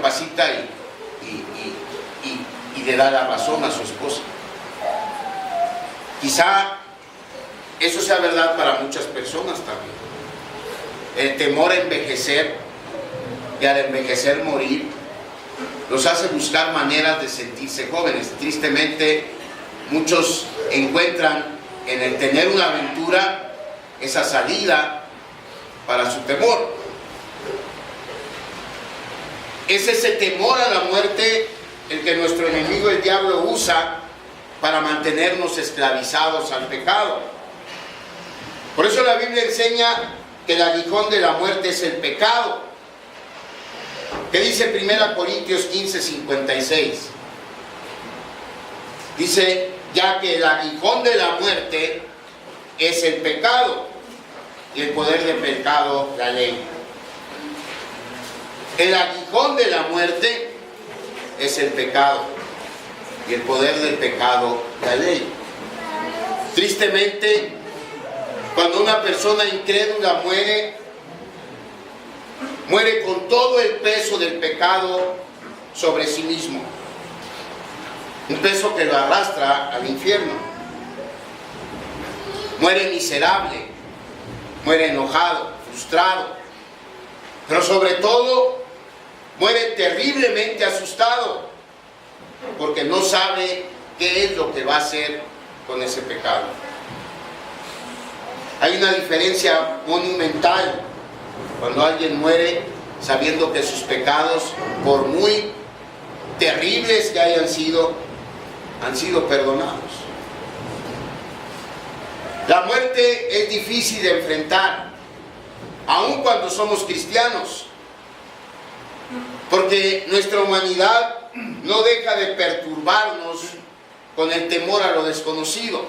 recapacita y le da la razón a su esposa. Quizá eso sea verdad para muchas personas también. El temor a envejecer y al envejecer morir los hace buscar maneras de sentirse jóvenes. Tristemente, muchos encuentran en el tener una aventura esa salida para su temor. Es ese temor a la muerte el que nuestro enemigo, el diablo, usa para mantenernos esclavizados al pecado. Por eso la Biblia enseña que el aguijón de la muerte es el pecado. ¿Qué dice 1 Corintios 15:56? Dice, ya que el aguijón de la muerte es el pecado, y el poder del pecado, la ley. El aguijón de la muerte es el pecado, y el poder del pecado, la ley. Tristemente, cuando una persona incrédula muere con todo el peso del pecado sobre sí mismo. Un peso que lo arrastra al infierno. Muere miserable, muere enojado, frustrado, pero sobre todo muere terriblemente asustado, porque no sabe qué es lo que va a hacer con ese pecado. Hay una diferencia monumental cuando alguien muere sabiendo que sus pecados, por muy terribles que hayan sido, han sido perdonados. La muerte es difícil de enfrentar, aun cuando somos cristianos, porque nuestra humanidad no deja de perturbarnos con el temor a lo desconocido.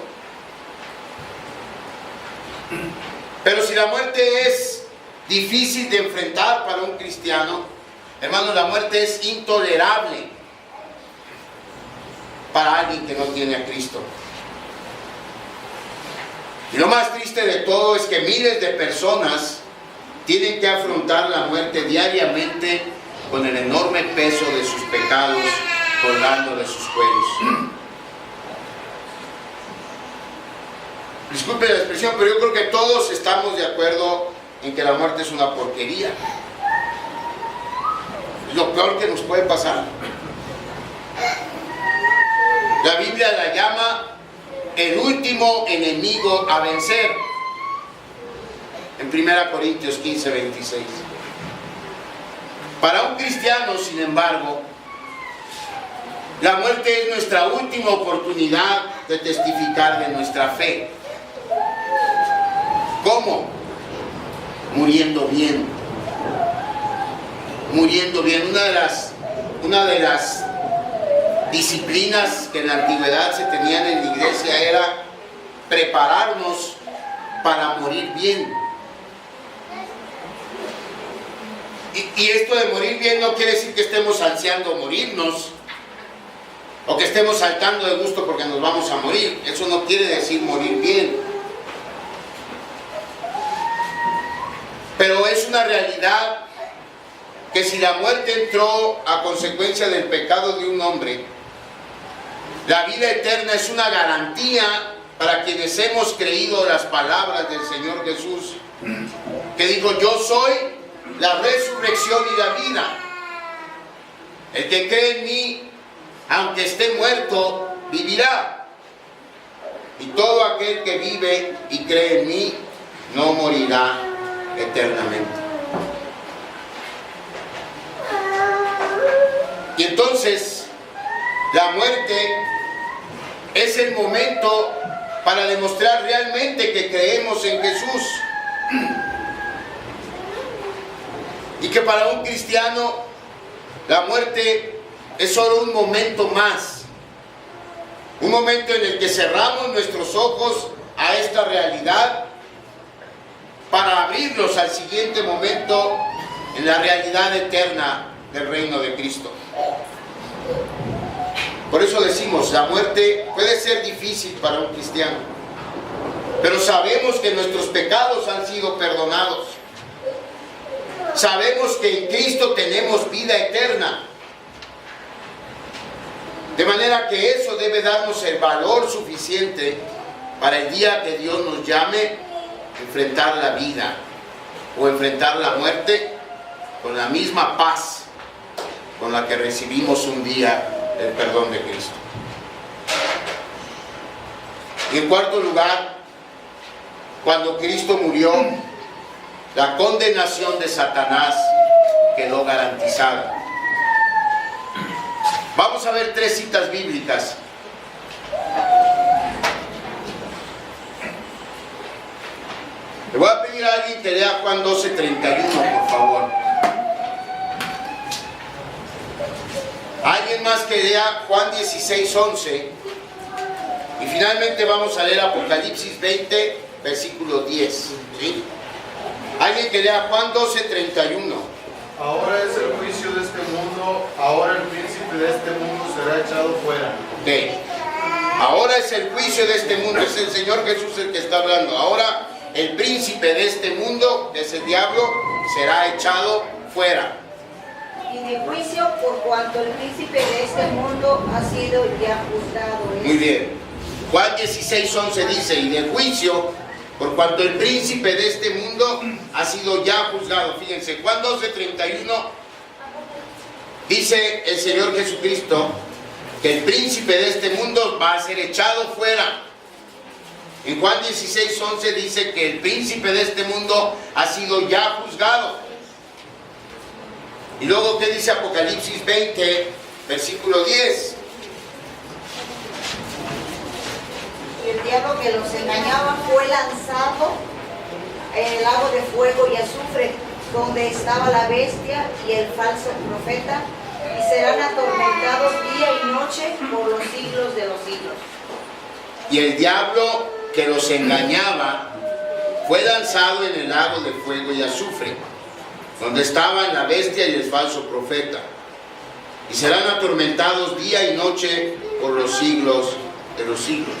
Pero si la muerte es difícil de enfrentar para un cristiano, hermano, la muerte es intolerable para alguien que no tiene a Cristo. Y lo más triste de todo es que miles de personas tienen que afrontar la muerte diariamente con el enorme peso de sus pecados colgando de sus cuellos. Disculpe la expresión, pero yo creo que todos estamos de acuerdo en que la muerte es una porquería. Es lo peor que nos puede pasar. La Biblia la llama el último enemigo a vencer. En 1 Corintios 15:26. Para un cristiano, sin embargo, la muerte es nuestra última oportunidad de testificar de nuestra fe. ¿Cómo? Muriendo bien. Muriendo bien. Una de las disciplinas que en la antigüedad se tenían en la iglesia era prepararnos para morir bien. Y esto de morir bien no quiere decir que estemos ansiando morirnos o que estemos saltando de gusto porque nos vamos a morir. Eso no quiere decir morir bien. Pero es una realidad que si la muerte entró a consecuencia del pecado de un hombre, la vida eterna es una garantía para quienes hemos creído las palabras del Señor Jesús, que dijo: yo soy la resurrección y la vida. El que cree en mí, aunque esté muerto, vivirá. Y todo aquel que vive y cree en mí, no morirá eternamente. Y entonces, la muerte es el momento para demostrar realmente que creemos en Jesús. Y que para un cristiano la muerte es solo un momento más. Un momento en el que cerramos nuestros ojos a esta realidad para abrirlos al siguiente momento en la realidad eterna del reino de Cristo. Por eso decimos, la muerte puede ser difícil para un cristiano, pero sabemos que nuestros pecados han sido perdonados. sabemos que en Cristo tenemos vida eterna. De manera que eso debe darnos el valor suficiente para el día que Dios nos llame a enfrentar la vida o enfrentar la muerte con la misma paz con la que recibimos un día el perdón de Cristo. Y en cuarto lugar, cuando Cristo murió, la condenación de Satanás quedó garantizada. Vamos a ver 3 citas bíblicas. Le voy a pedir a alguien que lea Juan 12:31, por favor. Alguien más que lea Juan 16:11. Y finalmente vamos a leer Apocalipsis 20, versículo 10. ¿Sí? Alguien que lea Juan 12:31. Ahora es el juicio de este mundo, ahora el príncipe de este mundo será echado fuera. Okay. Ahora es el juicio de este mundo, es el Señor Jesús el que está hablando. Ahora el príncipe de este mundo, que es el diablo, será echado fuera. Y de juicio por cuanto el príncipe de este mundo ha sido ya juzgado. Muy bien. Juan 16:11 dice, y de juicio por cuanto el príncipe de este mundo ha sido ya juzgado. Fíjense, Juan 12:31 dice el Señor Jesucristo que el príncipe de este mundo va a ser echado fuera. En Juan 16:11 dice que el príncipe de este mundo ha sido ya juzgado. Y luego, ¿qué dice Apocalipsis 20, versículo 10? Y el diablo que los engañaba fue lanzado en el lago de fuego y azufre, donde estaba la bestia y el falso profeta, y serán atormentados día y noche por los siglos de los siglos. Y el diablo que los engañaba fue lanzado en el lago de fuego y azufre, donde estaban la bestia y el falso profeta, y serán atormentados día y noche por los siglos de los siglos.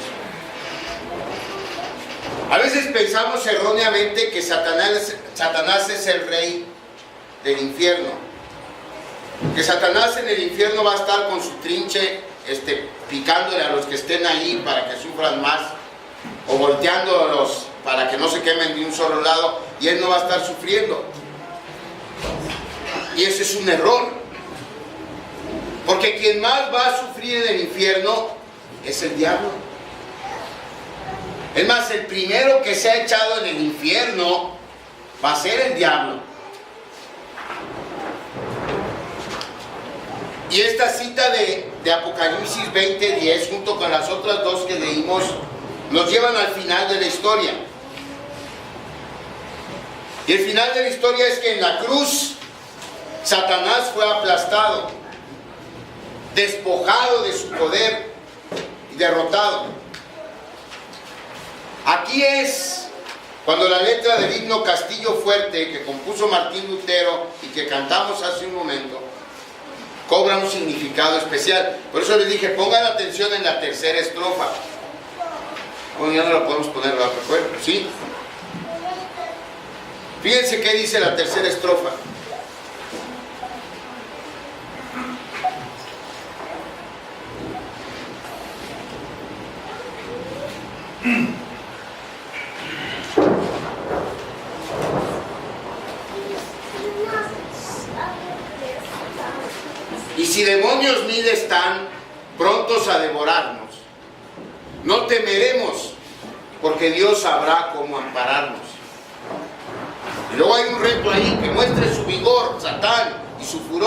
A veces pensamos erróneamente que Satanás es el rey del infierno, que Satanás en el infierno va a estar con su trinche picándole a los que estén ahí para que sufran más, o volteándolos para que no se quemen de un solo lado, y él no va a estar sufriendo. Y ese es un error, porque quien más va a sufrir en el infierno es el diablo. Es más, el primero que se ha echado en el infierno va a ser el diablo. Y esta cita de Apocalipsis 20:10, junto con las otras dos que leímos, nos llevan al final de la historia. Y el final de la historia es que en la cruz Satanás fue aplastado, despojado de su poder y derrotado. Aquí es cuando la letra del himno Castillo Fuerte, que compuso Martín Lutero y que cantamos hace un momento, cobra un significado especial. Por eso les dije, pongan atención en la tercera estrofa. Bueno, ya no la podemos poner, ¿verdad? ¿Sí? Fíjense qué dice la tercera estrofa. Y si demonios mil están prontos a devorarnos, no temeremos, porque Dios sabrá cómo ampararnos. Y luego hay un reto ahí, que muestre su vigor, Satán, y su furor.